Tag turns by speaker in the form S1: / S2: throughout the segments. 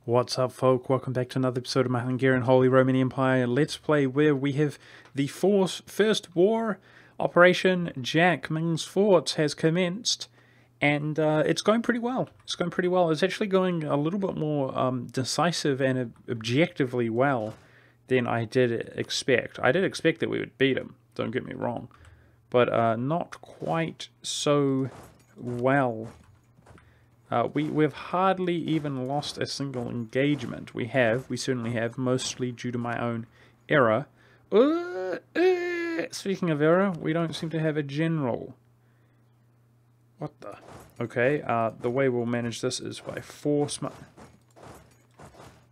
S1: What's up, folk? Welcome back to another episode of my Hungarian Holy Roman Empire Let's Play, where we have the first war. Operation Jack Ming's Fort has commenced, and it's going pretty well. It's going pretty well. It's actually going a little bit more decisive and objectively well than I did expect. I did expect that we would beat him, don't get me wrong, but not quite so well. We've hardly even lost a single engagement. We certainly have, mostly due to my own error. Speaking of error, we don't seem to have a general. What the? Okay, the way we'll manage this is by force.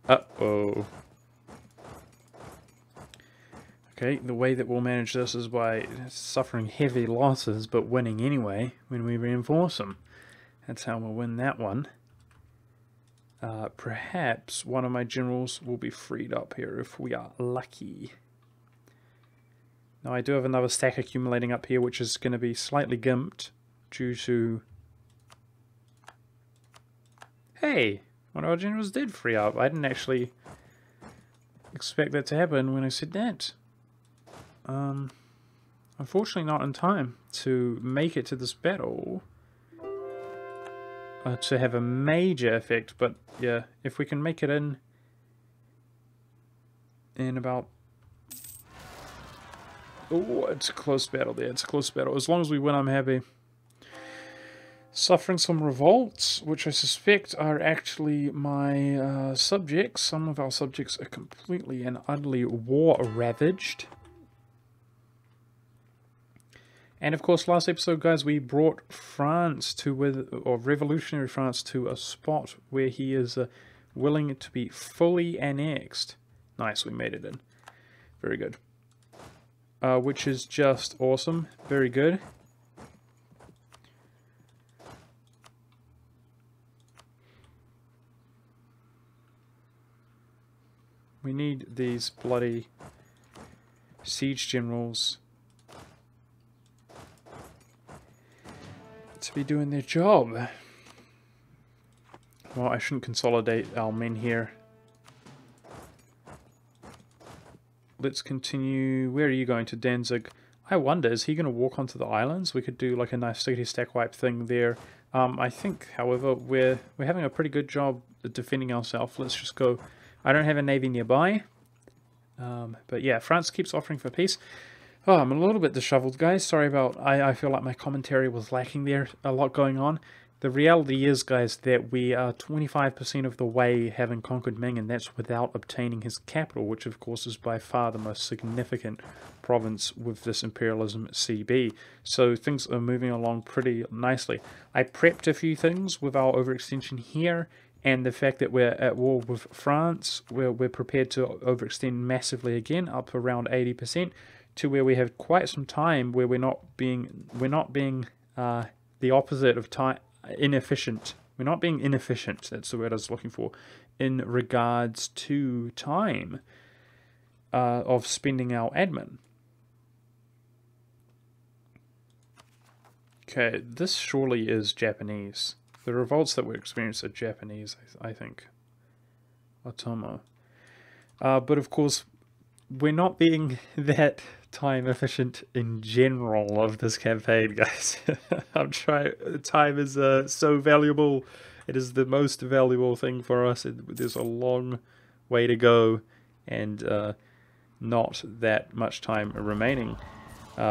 S1: Uh-oh. Okay, the way that we'll manage this is by suffering heavy losses, but winning anyway when we reinforce them. That's how we'll win that one. Perhaps one of my generals will be freed up here if we are lucky. Now I do have another stack accumulating up here, which is going to be slightly gimped due to... Hey! One of our generals did free up. I didn't actually expect that to happen when I said that. Unfortunately not in time to make it to this battle. To have a major effect, but yeah, if we can make it in about... Oh, it's a close battle there, it's a close battle. As long as we win, I'm happy. Suffering some revolts, which I suspect are actually my subjects. Some of our subjects are completely and utterly war-ravaged. And of course, last episode, guys, we brought France or revolutionary France to a spot where he is willing to be fully annexed. Nice, we made it in. Very good. Which is just awesome. Very good. We need these bloody siege generals to be doing their job. Well, I shouldn't consolidate our men here. Let's continue. Where are you going to, Danzig? I wonder, is he going to walk onto the islands? We could do like a nice city stack wipe thing there. I think, however, we're having a pretty good job at defending ourselves. Let's just go. I don't have a navy nearby. But yeah, France keeps offering for peace. Oh, I'm a little bit disheveled, guys. Sorry about... I feel like my commentary was lacking there. A lot going on. The reality is, guys, that we are 25% of the way having conquered Ming, and that's without obtaining his capital, which of course is by far the most significant province with this imperialism CB. So things are moving along pretty nicely. I prepped a few things with our overextension here, and the fact that we're at war with France, we're prepared to overextend massively again, up around 80%. To where we have quite some time where we're not being the opposite of time, inefficient. We're not being inefficient. That's the word I was looking for, in regards to time of spending our admin. Okay, this surely is Japanese. The revolts that we experience are Japanese, I think. Otomo. But of course, we're not being that time efficient in general of this campaign, guys. I'm trying. Time is so valuable. It is the most valuable thing for us. There's a long way to go, and not that much time remaining.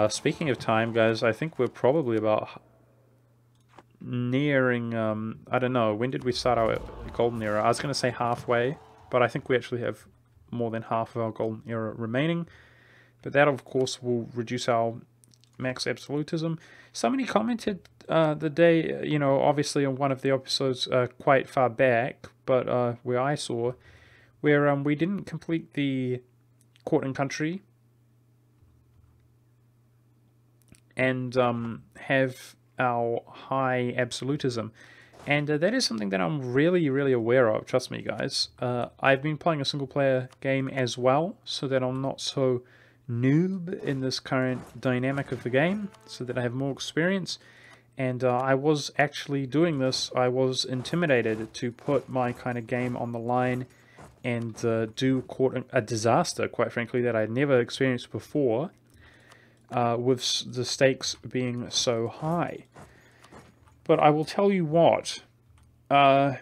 S1: Speaking of time, guys, I think we're probably about nearing. I don't know. When did we start our golden era? I was going to say halfway, but I think we actually have more than half of our golden era remaining. But that, of course, will reduce our max absolutism. Somebody commented the day, you know, obviously on one of the episodes quite far back, but where I saw, where we didn't complete the court and country and have our high absolutism. And that is something that I'm really, really aware of, trust me, guys. I've been playing a single-player game as well, so that I'm not so noob in this current dynamic of the game, so that I have more experience. And I was actually doing this. I was intimidated to put my kind of game on the line and do a disaster, quite frankly, that I'd never experienced before, with the stakes being so high. But I will tell you what, the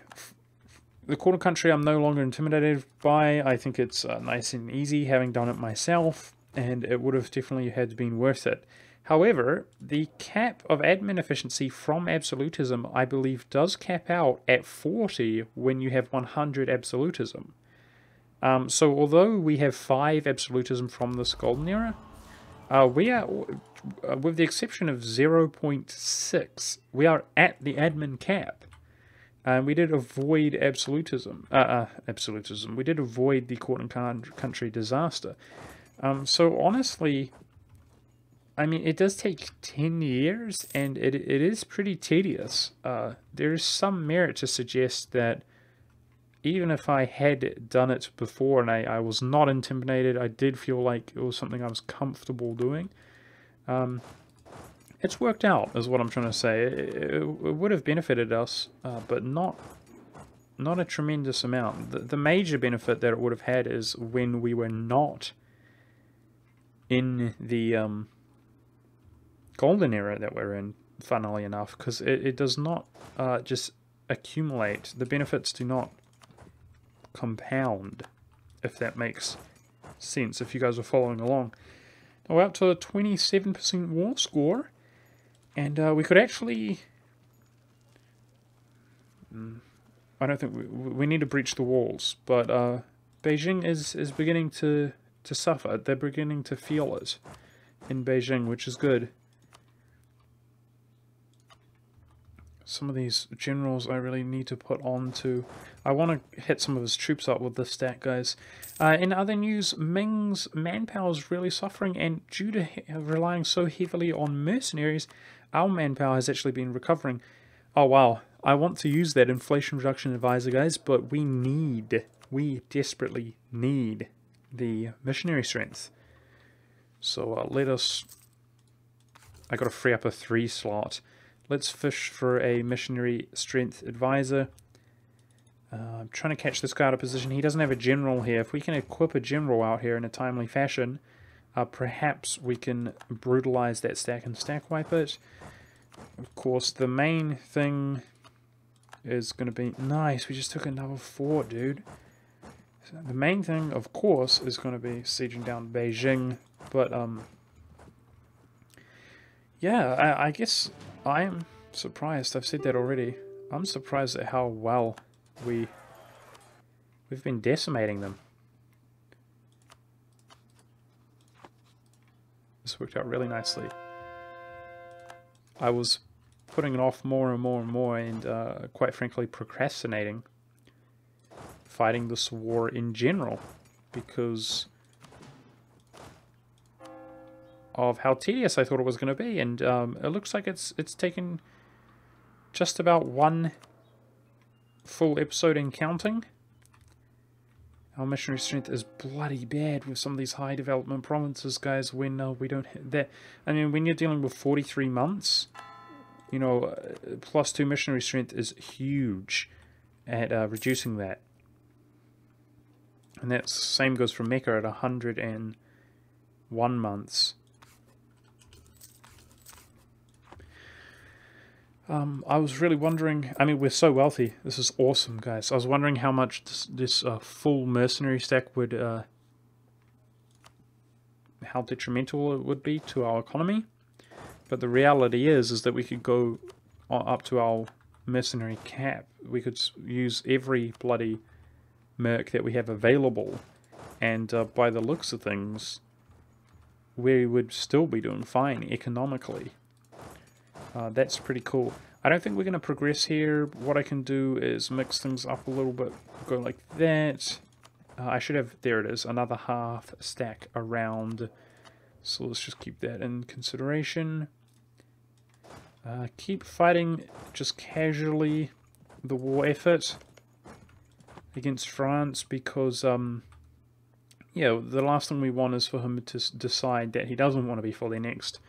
S1: quarter country I'm no longer intimidated by. I think it's nice and easy, having done it myself, and it would have definitely had been worth it. However, the cap of admin efficiency from absolutism, I believe, does cap out at 40 when you have 100 absolutism. So although we have 5 absolutism from this golden era, we are, with the exception of 0.6, we are at the admin cap. And we did avoid absolutism. We did avoid the court and country disaster. So honestly, I mean, it does take 10 years, and it is pretty tedious. There is some merit to suggest that even if I had done it before and I was not intimidated, I did feel like it was something I was comfortable doing. It's worked out, is what I'm trying to say. It would have benefited us, but not a tremendous amount. The major benefit that it would have had is when we were not in the golden era that we're in, funnily enough, because it does not just accumulate. The benefits do not compound, if that makes sense, if you guys are following along. Now we're up to a 27% war score, and we could actually... I don't think we need to breach the walls, but Beijing is beginning to suffer. They're beginning to feel it in Beijing, which is good. Some of these generals I really need to put on to... I want to hit some of his troops up with this stat, guys. In other news, Ming's manpower is really suffering, and due to relying so heavily on mercenaries, our manpower has actually been recovering. Oh wow, I want to use that inflation reduction advisor, guys, but we desperately need the missionary strength. So let us... I got to free up a 3 slot. Let's fish for a missionary strength advisor. I'm trying to catch this guy out of position. He doesn't have a general here. If we can equip a general out here in a timely fashion, perhaps we can brutalize that stack and stack wipe it. Of course, the main thing is going to be... Nice, we just took another fort, dude. So the main thing, of course, is going to be sieging down Beijing. But, yeah, I guess... I am surprised. I've said that already. I'm surprised at how well we've been decimating them. This worked out really nicely. I was putting it off more and more and more, and quite frankly procrastinating fighting this war in general because of how tedious I thought it was going to be, and it looks like it's taken just about 1 full episode in counting. Our missionary strength is bloody bad with some of these high development provinces, guys, when we don't hit that. I mean, when you're dealing with 43 months, you know, +2 missionary strength is huge at reducing that. And that same goes for Mecca at 101 months. I was really wondering, I mean, we're so wealthy. This is awesome, guys. I was wondering how much this full mercenary stack would, how detrimental it would be to our economy. But the reality is that we could go up to our mercenary cap. We could use every bloody merc that we have available. And by the looks of things, we would still be doing fine economically. That's pretty cool. I don't think we're going to progress here. What I can do is mix things up a little bit. Go like that. I should have, there it is, another half stack around. So let's just keep that in consideration. Keep fighting just casually the war effort against France because, yeah, the last thing we want is for him to decide that he doesn't want to be fully annexed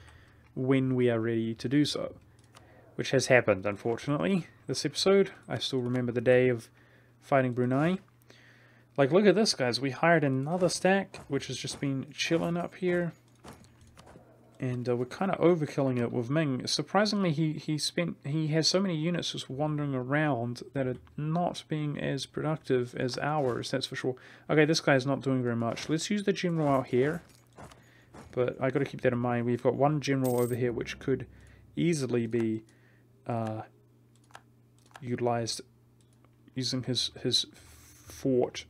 S1: when we are ready to do so. which has happened, unfortunately, this episode. I still remember the day of fighting Brunei. Like, look at this, guys. We hired another stack, which has just been chilling up here. And we're kind of overkilling it with Ming. Surprisingly, he has so many units just wandering around that are not being as productive as ours, that's for sure. Okay, this guy's not doing very much. Let's use the general out here. But I got to keep that in mind. We've got one general over here which could easily be utilized using his fort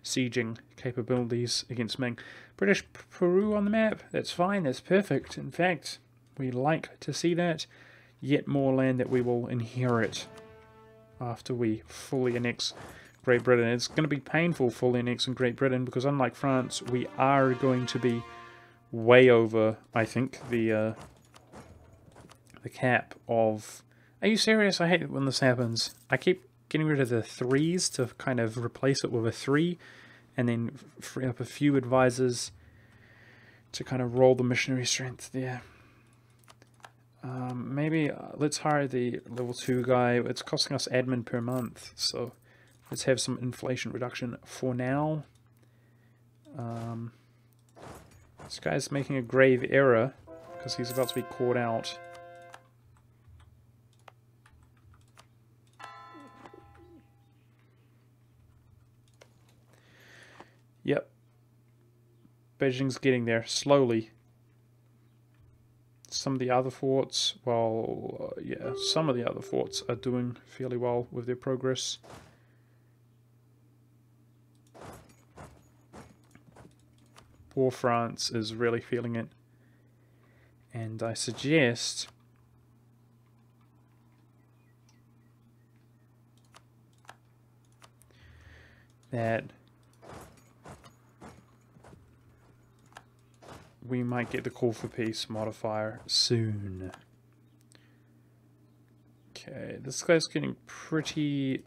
S1: sieging capabilities against Ming. British Peru on the map, that's fine, that's perfect. In fact, we like to see that. Yet more land that we will inherit after we fully annex Great Britain. It's going to be painful fully annexing Great Britain because unlike France, we are going to be way over, I think, the cap of... Are you serious? I hate it when this happens. I keep getting rid of the 3s to kind of replace it with a 3 and then free up a few advisors to kind of roll the missionary strength there. Maybe let's hire the level 2 guy. It's costing us admin per month, so let's have some inflation reduction for now. This guy's making a grave error because he's about to be caught out. Yep. Beijing's getting there, slowly. Some of the other forts, well, yeah, some of the other forts are doing fairly well with their progress. Poor France is really feeling it. And I suggest... that we might get the call for peace modifier soon. Okay, this guy's getting pretty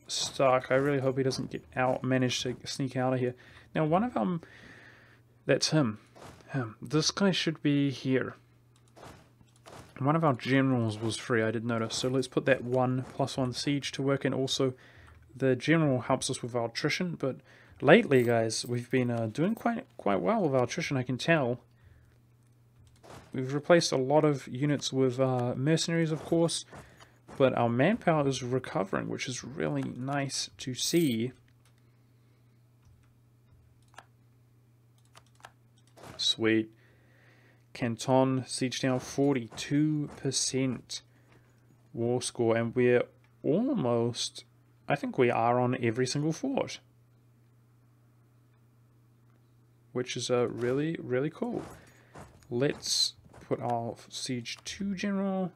S1: stuck. I really hope he doesn't manage to sneak out of here. Now, one of them, that's him. This guy should be here. One of our generals was free, I did notice. So let's put that 1+1 siege to work, and also the general helps us with our attrition. But lately, guys, we've been doing quite well with our attrition, I can tell. We've replaced a lot of units with mercenaries, of course, but our manpower is recovering, which is really nice to see. Sweet. Canton siege down 42% war score, and we're almost... I think we are on every single fort, which is really, really cool. Let's put our siege 2 general.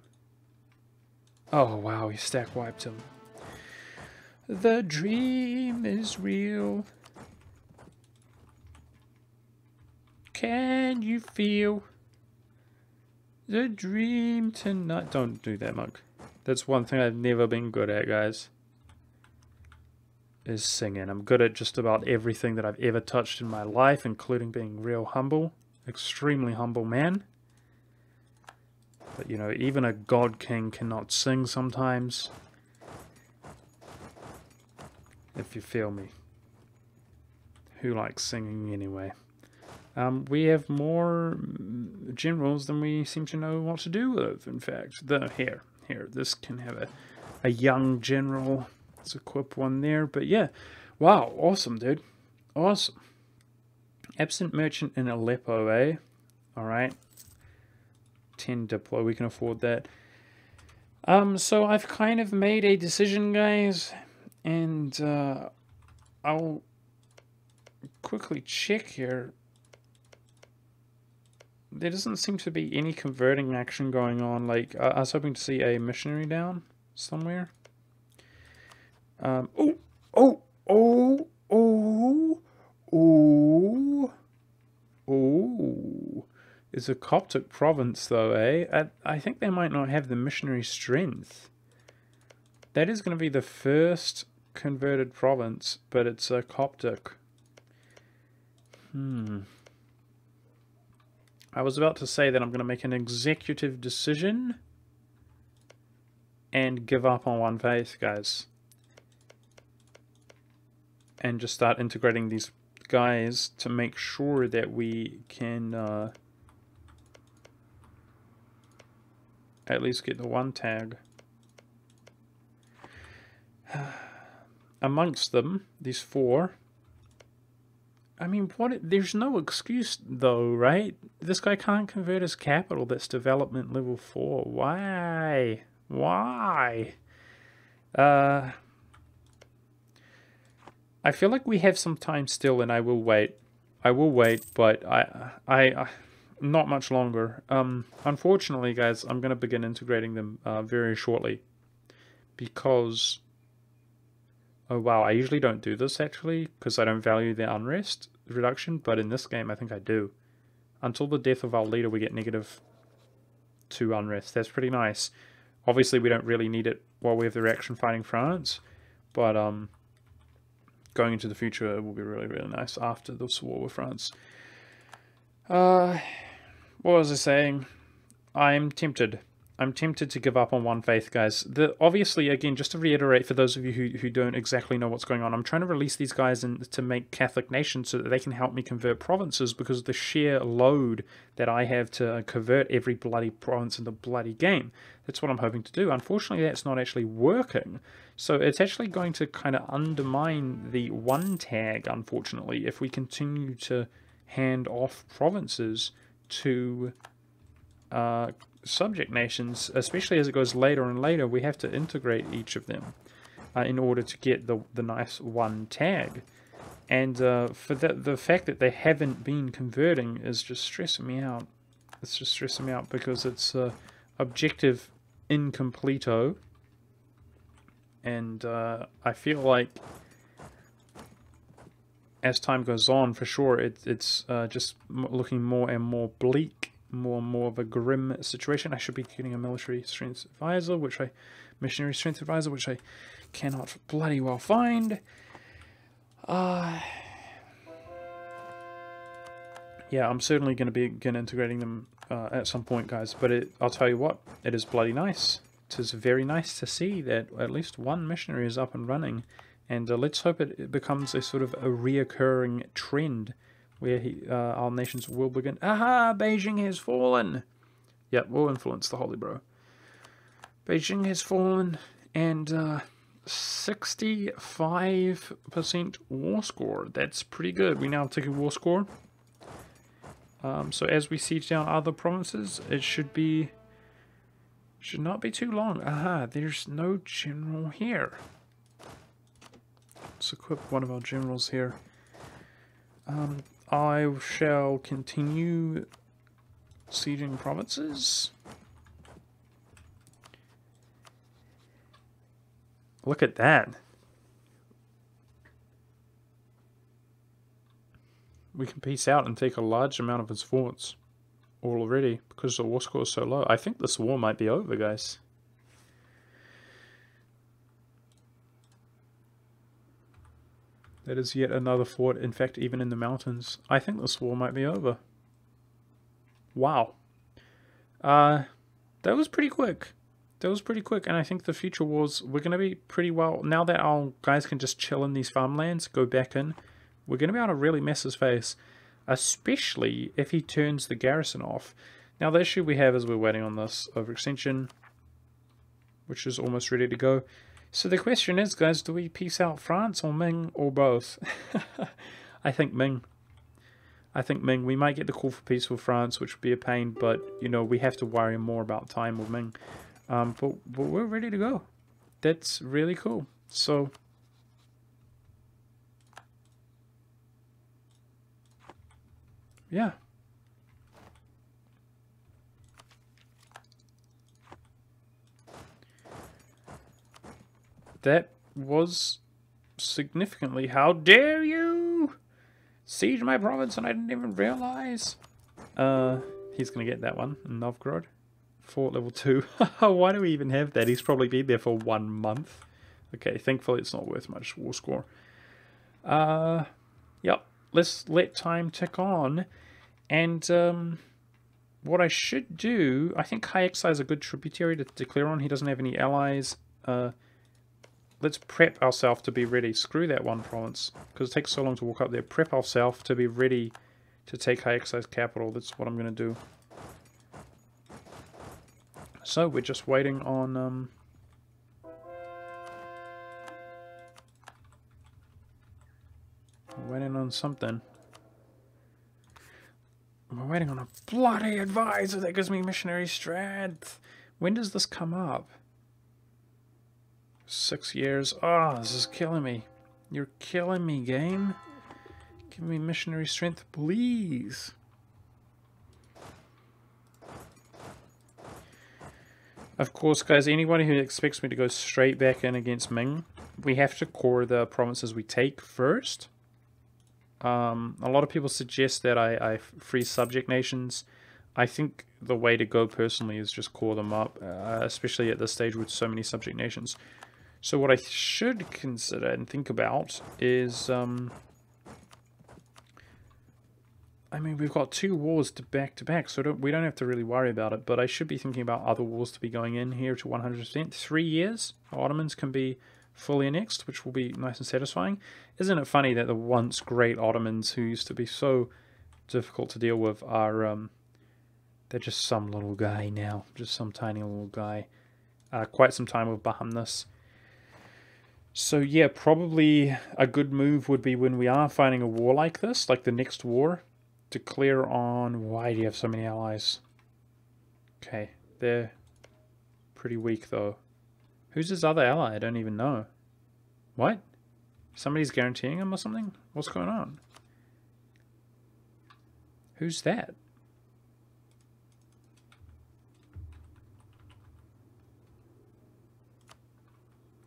S1: Oh wow, he stack wiped him. The dream is real. Can you feel the dream tonight? Don't do that, Monk. That's one thing I've never been good at, guys. Is singing. I'm good at just about everything that I've ever touched in my life, including being real humble. Extremely humble man. But you know, even a god king cannot sing sometimes. If you feel me. Who likes singing anyway? We have more generals than we seem to know what to do with, in fact. Here, this can have a young general. Let's equip one there, but yeah. Wow, awesome, dude. Awesome. Absent merchant in Aleppo, eh? Alright. 10 Diplo, we can afford that. So I've kind of made a decision, guys, and I'll quickly check here. There doesn't seem to be any converting action going on. Like, I was hoping to see a missionary down somewhere. Oh! It's a Coptic province, though, eh? I think they might not have the missionary strength. That is going to be the first converted province, but it's a Coptic. I was about to say that I'm going to make an executive decision and give up on one faith, guys. And just start integrating these guys to make sure that we can at least get the one tag. Amongst them, these 4. I mean, there's no excuse though, right? This guy can't convert his capital that's development level 4. Why? Why? I feel like we have some time still, and I will wait. I will wait, but I not much longer. Unfortunately, guys, I'm going to begin integrating them very shortly. Because, oh wow, I usually don't do this actually, because I don't value the unrest reduction, but in this game I think I do. Until the death of our leader, we get -2 unrest. That's pretty nice. Obviously, we don't really need it while we have the reaction fighting France, but going into the future, it will be really, really nice after this war with France. What was I saying? I'm tempted. I'm tempted to give up on one faith, guys. Obviously, again, just to reiterate for those of you who don't exactly know what's going on, I'm trying to release these guys to make Catholic nations so that they can help me convert provinces, because of the sheer load that I have to convert every bloody province in the bloody game. That's what I'm hoping to do. Unfortunately, that's not actually working. So it's actually going to kind of undermine the one tag, unfortunately, if we continue to hand off provinces to subject nations, especially as it goes later and later. We have to integrate each of them in order to get the nice one tag. And for the fact that they haven't been converting is just stressing me out. It's just stressing me out because it's objective incompleto. And I feel like as time goes on, for sure, it's just looking more and more bleak. More and more of a grim situation. I should be getting a missionary strength advisor, which I cannot bloody well find. Yeah, I'm certainly going to begin integrating them at some point, guys. But I'll tell you what, it is bloody nice. It is very nice to see that at least one missionary is up and running, and let's hope it becomes a sort of a reoccurring trend, where our nations will begin. Aha! Beijing has fallen! Yep, we'll influence the Holy Bro. Beijing has fallen, and 65% war score. That's pretty good. We now take a war score. So as we siege down other provinces, it should not be too long. Aha! There's no general here. Let's equip one of our generals here. I shall continue sieging provinces. Look at that. We can peace out and take a large amount of his forts already because the war score is so low. I think this war might be over, guys. That is yet another fort, in fact, even in the mountains. I think this war might be over. Wow. That was pretty quick. That was pretty quick, and I think the future wars, we're going to be pretty well... Now that our guys can just chill in these farmlands, go back in, we're going to be able to really mess his face. Especially if he turns the garrison off. Now, the issue we have is we're waiting on this overextension, which is almost ready to go. So the question is, guys, do we peace out France or Ming or both? I think Ming. I think Ming. We might get the call for peace with France, which would be a pain, but, you know, we have to worry more about time with Ming. But we're ready to go. That's really cool. So... yeah. That was significantly... How dare you siege my province and I didn't even realize? He's going to get that one in Novgorod. Fort level 2. Why do we even have that? He's probably been there for 1 month. Okay, thankfully it's not worth much war score. Yep. Let's let time tick on. And, what I should do, I think Kaixai is a good tributary to declare on. He doesn't have any allies. Let's prep ourselves to be ready. Screw that one province, because it takes so long to walk up there. Prep ourselves to be ready to take Kaixai's capital. That's what I'm going to do. So we're just waiting on... waiting on something. We're waiting on a bloody advisor that gives me missionary strength. When does this come up? 6 years. Oh, this is killing me. You're killing me, game. Give me missionary strength, please. Of course, guys, anyone who expects me to go straight back in against Ming, we have to core the provinces we take first. A lot of people suggest that I free subject nations. I think the way to go personally is just core them up, especially at this stage with so many subject nations. So what I should consider and think about is, I mean, we've got 2 wars to back, so we don't have to really worry about it, but I should be thinking about other wars to be going in here to 100%. 3 years, Ottomans can be fully annexed, which will be nice and satisfying. Isn't it funny that the once great Ottomans, who used to be so difficult to deal with, are, they're just some little guy now, just some tiny little guy. Quite some time with Bahamnas. So yeah, probably a good move would be when we are fighting a war like this, like the next war, declare on... Why do you have so many allies? Okay, they're pretty weak though. Who's his other ally? I don't even know. What? Somebody's guaranteeing him or something? What's going on? Who's that?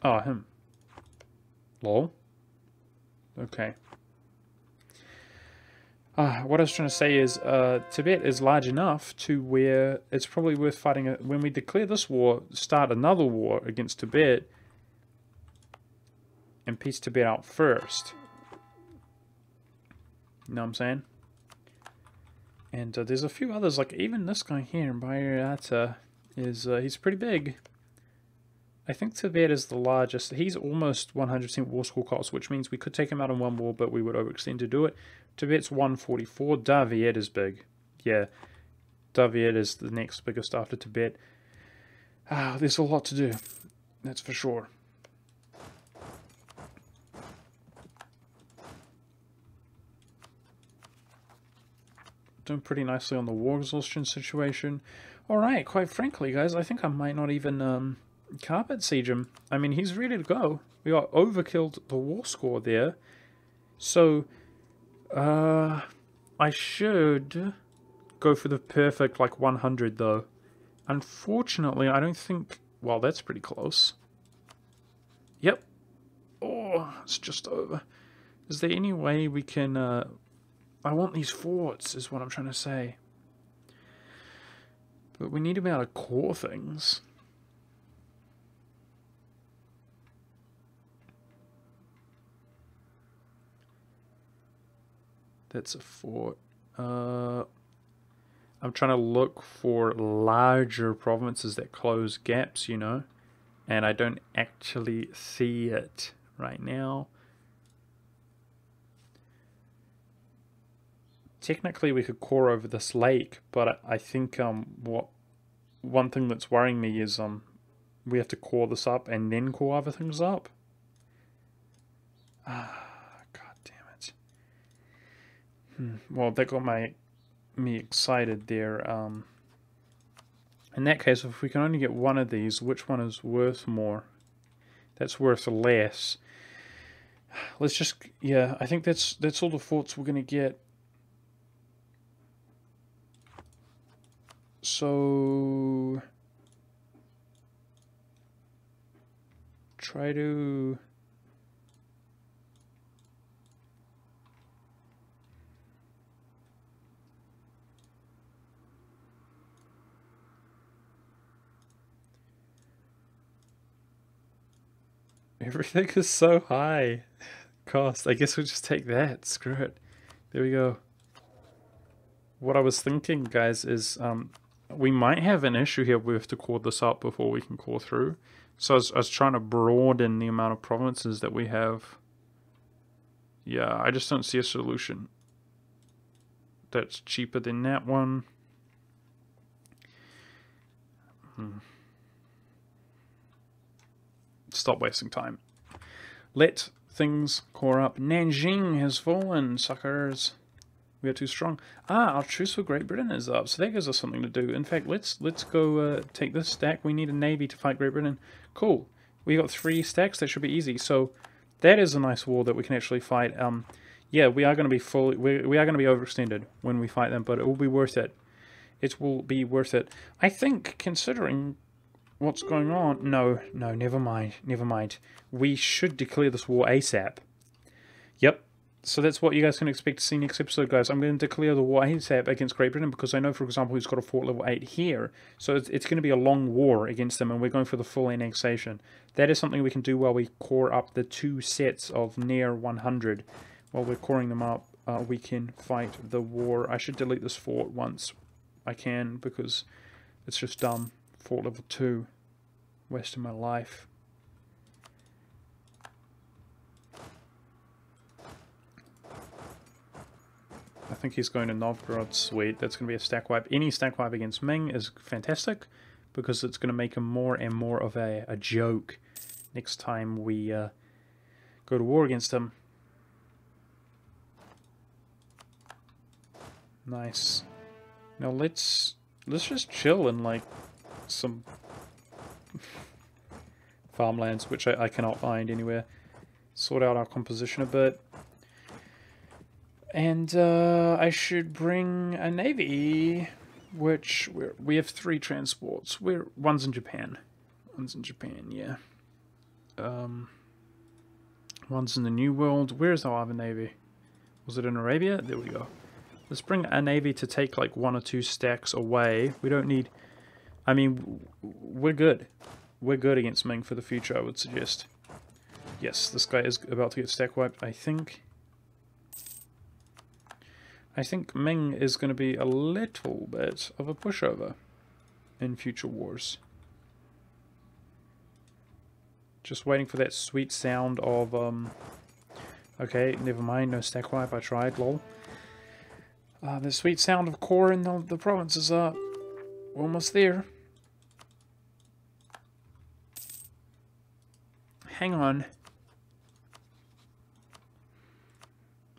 S1: Oh, him. Lol. Okay. What I was trying to say is, Tibet is large enough to where it's probably worth fighting. When we declare this war, start another war against Tibet, and piece Tibet out first. You know what I'm saying? And there's a few others, like even this guy here, Bayarata, is he's pretty big. I think Tibet is the largest. He's almost 100% war score cost, which means we could take him out in one war, but we would overextend to do it. Tibet's 144. Daviet is big. Yeah, Daviet is the next biggest after Tibet. There's a lot to do. That's for sure. Doing pretty nicely on the war exhaustion situation. Alright, quite frankly, guys, I think I might not even... carpet siege him. I mean, he's ready to go. We got overkilled the war score there. So, I should go for the perfect, like, 100, though. Unfortunately, I don't think... Well, that's pretty close. Yep. Oh, it's just over. Is there any way we can... I want these forts, is what I'm trying to say. But we need to be able to core things. That's a fort. I'm trying to look for larger provinces that close gaps, you know. And I don't actually see it right now. Technically, we could core over this lake, but I think one thing that's worrying me is we have to core this up and then core other things up. God damn it. Well, that got me excited there. In that case, if we can only get one of these, which one is worth more? That's worth less. Let's just... Yeah, I think that's all the forts we're going to get. So... Try to... Everything is so high cost. I guess we'll just take that. Screw it. There we go. what I was thinking, guys, is we might have an issue here. We have to core this up before we can core through. So I was trying to broaden the amount of provinces that we have. Yeah, I just don't see a solution that's cheaper than that one. Stop wasting time. Let things core up. Nanjing has fallen, suckers. We are too strong. Ah, our truce for Great Britain is up, so that gives us something to do. In fact, let's go take this stack. We need a navy to fight Great Britain. Cool. We got 3 stacks. That should be easy. So that is a nice war that we can actually fight. Yeah, we are going to be we are going to be overextended when we fight them, but it will be worth it. It will be worth it. I think, considering what's going on... No, never mind. Never mind. We should declare this war ASAP. Yep. So that's what you guys can expect to see next episode, guys. I'm going to declare the war ASAP against Great Britain because I know, for example, he's got a fort level 8 here. So it's going to be a long war against them, and we're going for the full annexation. That is something we can do while we core up the 2 sets of near 100. While we're coring them up, we can fight the war. I should delete this fort once I can because it's just dumb. Fort level 2. Wasting my life. I think he's going to Novgorod. Sweet. That's going to be a stack wipe. Any stack wipe against Ming is fantastic because it's going to make him more and more of a joke next time we go to war against him. Nice. Now let's just chill in like some farmlands, which I cannot find anywhere. Sort out our composition a bit. And I should bring a navy, which we have 3 transports. One's in Japan. One's in Japan, yeah. One's in the New World. Where's our other navy? Was it in Arabia? There we go. Let's bring a navy to take like 1 or 2 stacks away. We don't need... I mean, we're good. We're good against Ming for the future, I would suggest. Yes, this guy is about to get stack wiped, I think. I think Ming is going to be a little bit of a pushover in future wars. Just waiting for that sweet sound of... Okay, never mind, no stack wipe, I tried, lol. The sweet sound of core in the provinces are almost there. Hang on.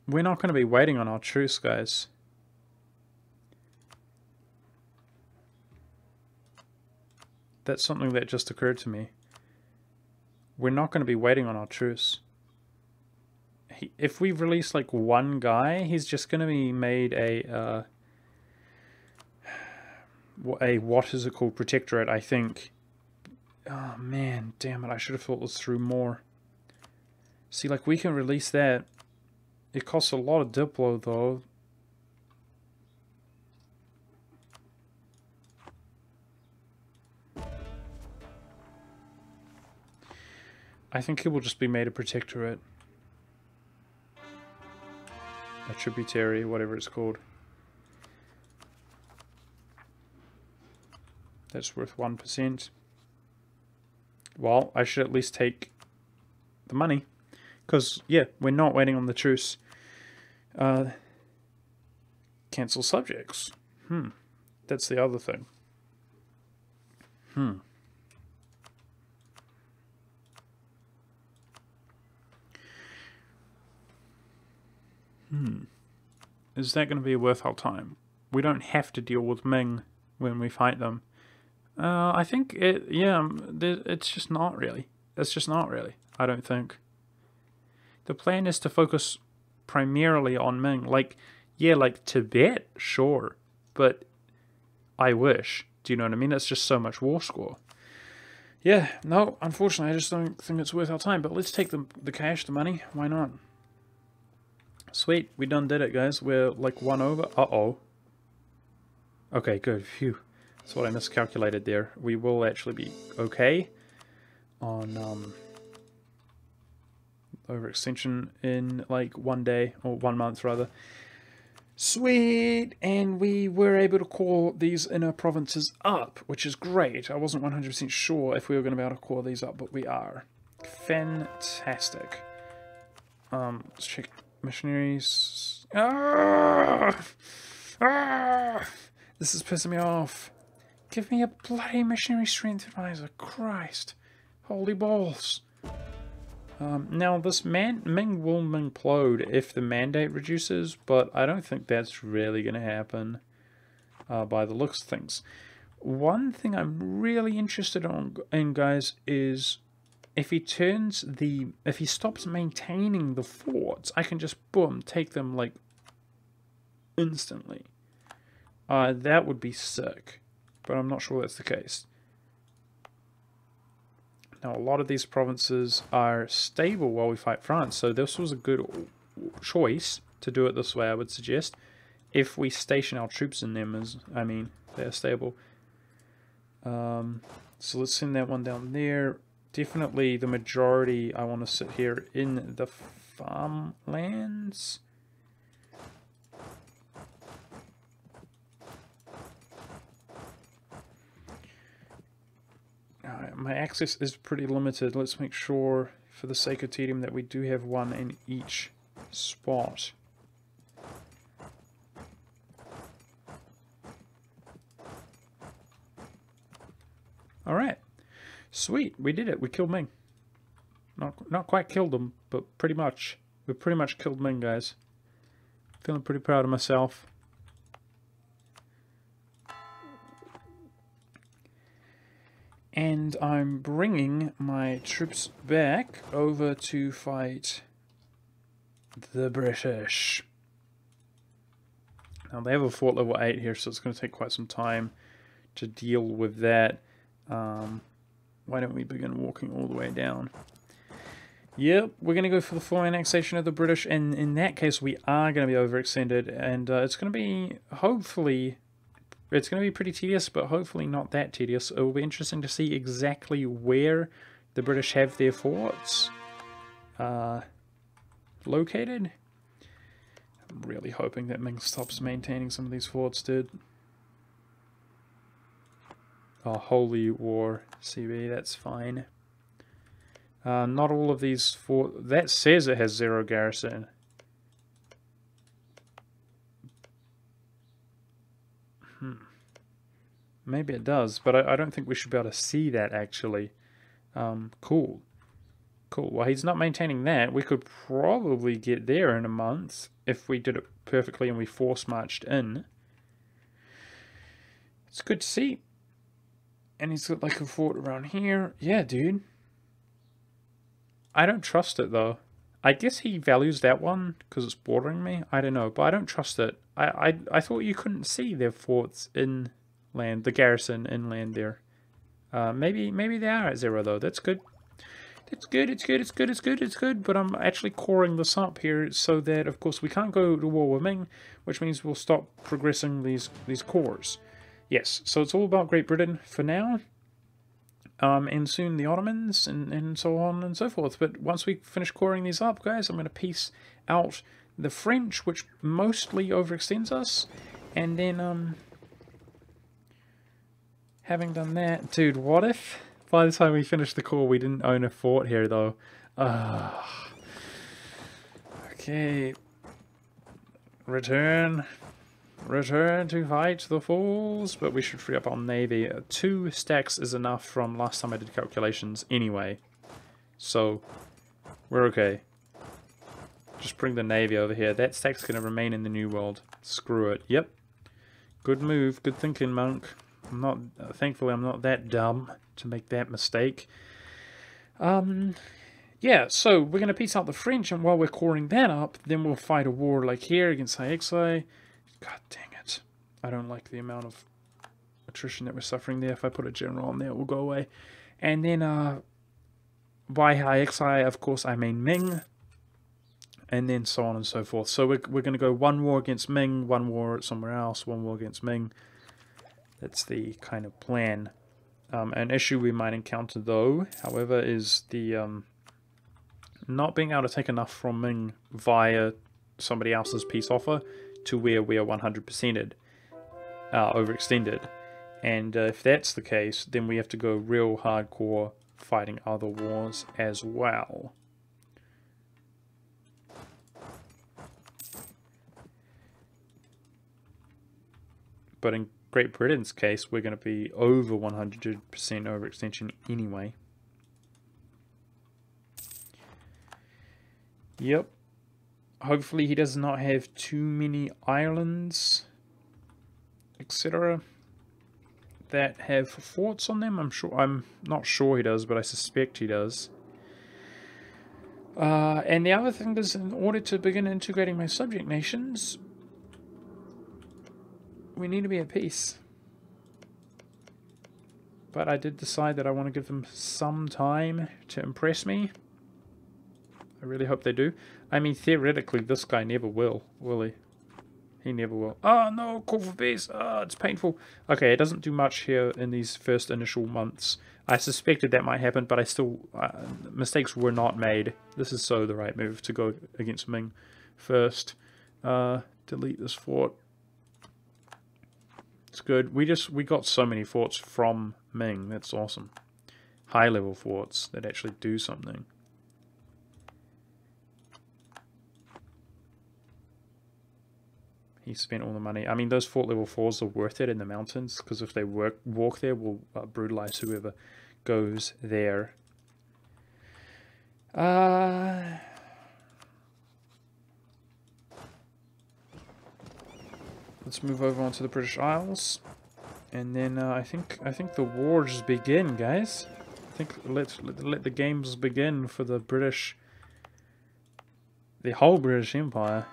S1: We're not going to be waiting on our truce, guys. That's something that just occurred to me. We're not going to be waiting on our truce. If we release like 1 guy, he's just going to be made a what is it called, protectorate, I think. Oh man, damn it, I should have thought this through more. See, like, we can release that. It costs a lot of Diplo, though. I think he will just be made a protectorate. A tributary, whatever it's called. That's worth 1%. Well, I should at least take the money. Because, yeah, we're not waiting on the truce. Cancel subjects. That's the other thing. Is that going to be a worthwhile time? We don't have to deal with Ming when we fight them. I think it's just not really. It's just not really, I don't think. The plan is to focus primarily on Ming. Like, yeah, like Tibet, sure. But I wish. Do you know what I mean? It's just so much war score. Yeah, no, unfortunately, I just don't think it's worth our time. But let's take the cash, the money. Why not? Sweet, we done did it, guys. We're like 1 over. Uh-oh. Okay, good. Phew. That's what I miscalculated there. We will actually be okay on overextension in like 1 day, or 1 month rather. Sweet! And we were able to core these inner provinces up, which is great. I wasn't 100% sure if we were going to be able to core these up, but we are. Fantastic. Let's check missionaries. Ah! Ah! This is pissing me off. Give me a bloody missionary strength advisor. Christ. Holy balls. Now, this Ming will implode if the mandate reduces, but I don't think that's really going to happen by the looks of things. One thing I'm really interested in, guys, is if he stops maintaining the forts, I can just, boom, take them, like, instantly. That would be sick, but I'm not sure that's the case. Now, a lot of these provinces are stable while we fight France, so this was a good choice to do it this way, I would suggest. If we station our troops in them, they're stable. So let's send that one down there. Definitely the majority I want to sit here in the farmlands. Alright, my access is pretty limited. Let's make sure, for the sake of tedium, that we do have one in each spot. Alright. Sweet, we did it. We killed Ming. Not quite killed them, but pretty much. We pretty much killed Ming, guys. Feeling pretty proud of myself. And I'm bringing my troops back over to fight the British. Now, they have a fort level 8 here, so it's going to take quite some time to deal with that. Why don't we begin walking all the way down? Yep, we're going to go for the full annexation of the British, and in that case, we are going to be overextended, and it's going to be, hopefully... It's going to be pretty tedious, but hopefully not that tedious. It will be interesting to see exactly where the British have their forts located. I'm really hoping that Ming stops maintaining some of these forts, dude. Oh, Holy War, CB, that's fine. Not all of these forts... That says it has 0 garrison. Maybe it does, but I don't think we should be able to see that, actually. Cool. Cool. Well, he's not maintaining that. We could probably get there in a month if we did it perfectly and we force marched in. It's good to see. And he's got like a fort around here. Yeah, dude. I don't trust it, though. I guess he values that one because it's bordering me. I don't know, but I don't trust it. I thought you couldn't see their forts in... land, the garrison inland there. Maybe they are at 0 though. That's good. It's good. But I'm actually coring this up here so that, of course, we can't go to war with Ming, which means we'll stop progressing these cores. Yes, so it's all about Great Britain for now. And soon the Ottomans and so on and so forth. But once we finish coring these up, guys, I'm going to piece out the French, which mostly overextends us, and then having done that, dude, what if by the time we finish the core we didn't own a fort here, though? Okay. Return to fight the fools, but we should free up our navy. 2 stacks is enough from last time I did calculations anyway. So, we're okay. Just bring the navy over here. That stack's going to remain in the New World. Screw it. Yep. Good move. Good thinking, monk. Thankfully, I'm not that dumb to make that mistake. Yeah, so we're going to piece out the French, and while we're coring that up, then we'll fight a war like here against Haixai. God dang it. I don't like the amount of attrition that we're suffering there. If I put a general on there, it will go away. And then, by Haixai, of course, I mean Ming. And then so on and so forth. So we're going to go 1 war against Ming, 1 war somewhere else, 1 war against Ming. That's the kind of plan. An issue we might encounter, though, however, is the not being able to take enough from Ming via somebody else's peace offer to where we are 100%ed, overextended. And if that's the case, then we have to go real hardcore fighting other wars as well. But in Great Britain's case, we're going to be over 100% overextension anyway. Yep. Hopefully he does not have too many islands, etc., that have forts on them. I'm not sure he does, but I suspect he does. And the other thing is, in order to begin integrating my subject nations, we need to be at peace. But I did decide that I want to give them some time to impress me. I really hope they do. I mean, theoretically, this guy never will he? He never will. Oh no, call for peace. Oh, it's painful. Okay, it doesn't do much here in these first initial months. I suspected that might happen, but I still... mistakes were not made. This is so the right move to go against Ming first. Delete this fort. It's good. We got so many forts from Ming. That's awesome. High level forts that actually do something. He spent all the money. I mean, those fort level 4s are worth it in the mountains, because if they walk there, we'll brutalize whoever goes there. Let's move over onto the British Isles, and then I think the wars begin, guys. I think let the games begin for the whole British Empire.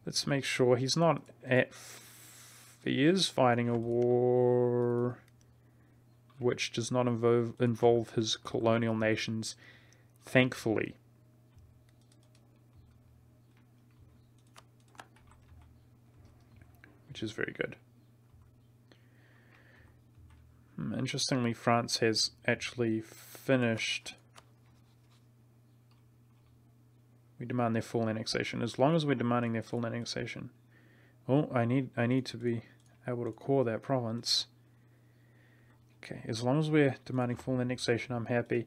S1: Let's make sure he's not at... He is fighting a war which does not involve his colonial nations, thankfully. Which is very good. Interestingly, France has actually finished... We demand their full annexation. As long as we're demanding their full annexation. Oh, I need to be able to core that province. Okay, as long as we're demanding full annexation, I'm happy.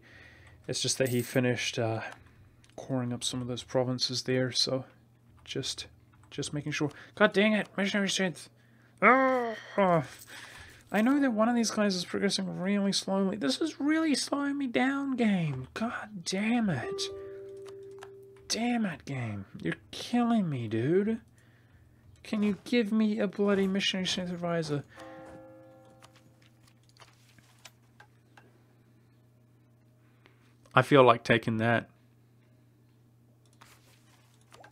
S1: It's just that he finished coring up some of those provinces there, so just making sure. God dang it, missionary strength. Oh, I know that one of these guys is progressing really slowly. This is really slowing me down, game. God damn it. Damn it, game. You're killing me, dude. Can you give me a bloody missionary strength advisor? I feel like taking that.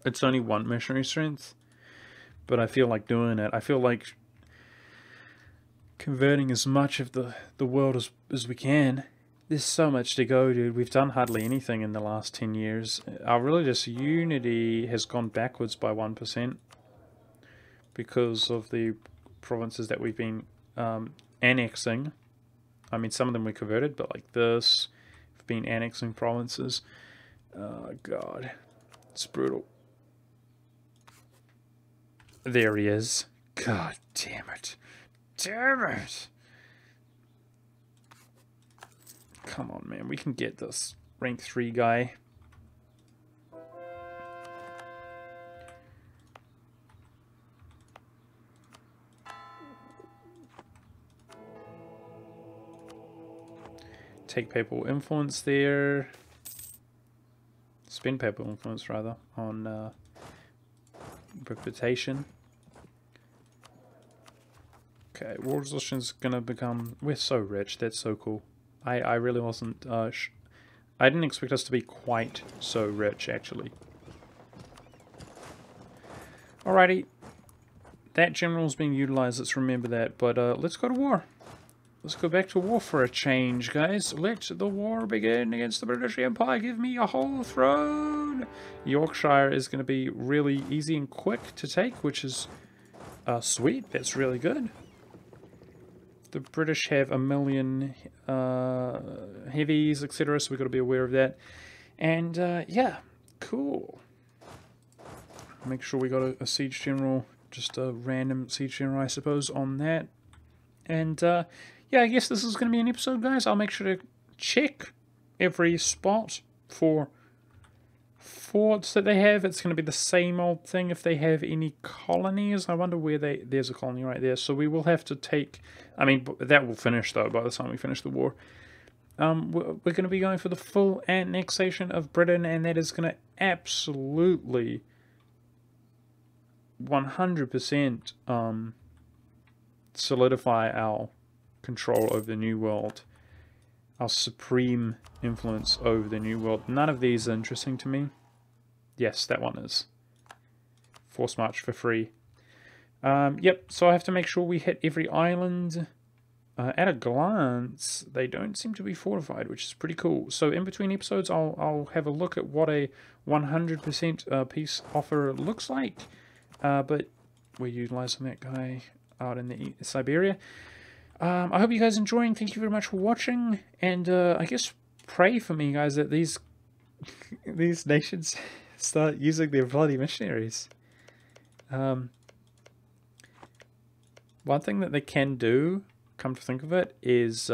S1: It's only one missionary strength, but I feel like doing it. I feel like converting as much of the world as we can. There's so much to go, dude. We've done hardly anything in the last 10 years. Our religious unity has gone backwards by 1% because of the provinces that we've been annexing. I mean, some of them we converted, but like this, we've been annexing provinces. Oh, God. It's brutal. There he is. God damn it. Damn it. Come on, man. We can get this rank 3 guy. Take papal influence there. Spend papal influence, rather, on reputation. Okay, war resolution's gonna become... We're so rich. That's so cool. I really wasn't... I didn't expect us to be quite so rich, actually. Alrighty. That general's being utilized, let's remember that. But let's go to war. Let's go back to war for a change, guys. Let the war begin against the British Empire. Give me a whole throne. Yorkshire is going to be really easy and quick to take, which is sweet. That's really good. The British have 1 million heavies, etc., so we've got to be aware of that. And, yeah, cool. make sure we got a siege general, just a random siege general, I suppose, on that. And yeah, I guess this is going to be an episode, guys. I'll make sure to check every spot for forts that they have. It's going to be the same old thing if they have any colonies. I wonder where there's a colony right there. So we will have to take, I mean, that will finish though by the time we finish the war. We're going to be going for the full annexation of Britain, and that is going to absolutely 100% solidify our control over the New World, our supreme influence over the New World. None of these are interesting to me. Yes, that one is. Force march for free. Yep, so I have to make sure we hit every island. At a glance, they don't seem to be fortified, which is pretty cool. So in between episodes, I'll have a look at what a 100% peace offer looks like. But we're utilizing that guy out in the Siberia. I hope you guys are enjoying. Thank you very much for watching. And I guess pray for me, guys, that these nations start using their bloody missionaries. One thing that they can do, come to think of it, is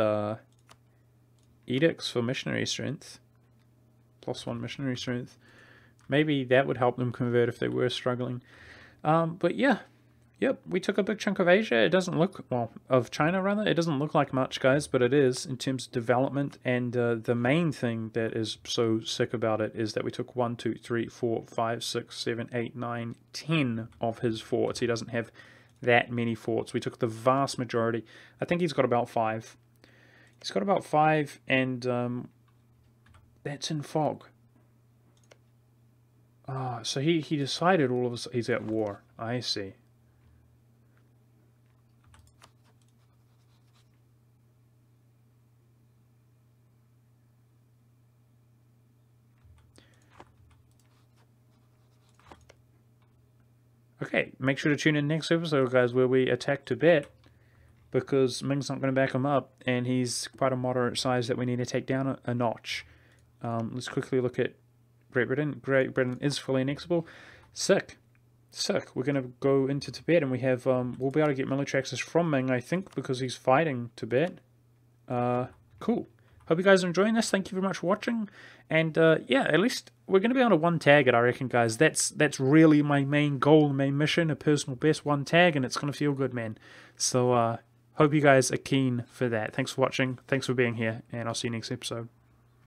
S1: edicts for missionary strength. +1 missionary strength. Maybe that would help them convert if they were struggling. But yeah. Yep, we took a big chunk of Asia. It doesn't look, well, of China rather. It doesn't look like much, guys, but it is in terms of development. And the main thing that is so sick about it is that we took 1, 2, 3, 4, 5, 6, 7, 8, 9, 10 of his forts. He doesn't have that many forts. We took the vast majority. I think he's got about 5. He's got about 5, and that's in fog. So he decided all of us he's at war. I see. Okay, make sure to tune in next episode, guys, where we attack Tibet, because Ming's not going to back him up, and he's quite a moderate size that we need to take down a notch. Let's quickly look at Great Britain. Great Britain is fully annexable. Sick. Sick. We're going to go into Tibet, and we have, we'll be able to get military access from Ming, I think, because he's fighting Tibet. Cool. Hope you guys are enjoying this. Thank you very much for watching. And yeah, at least we're going to be able to 1-tag it, I reckon, guys. That's really my main goal, main mission, a personal best 1-tag, and it's going to feel good, man. So hope you guys are keen for that. Thanks for watching. Thanks for being here, and I'll see you next episode.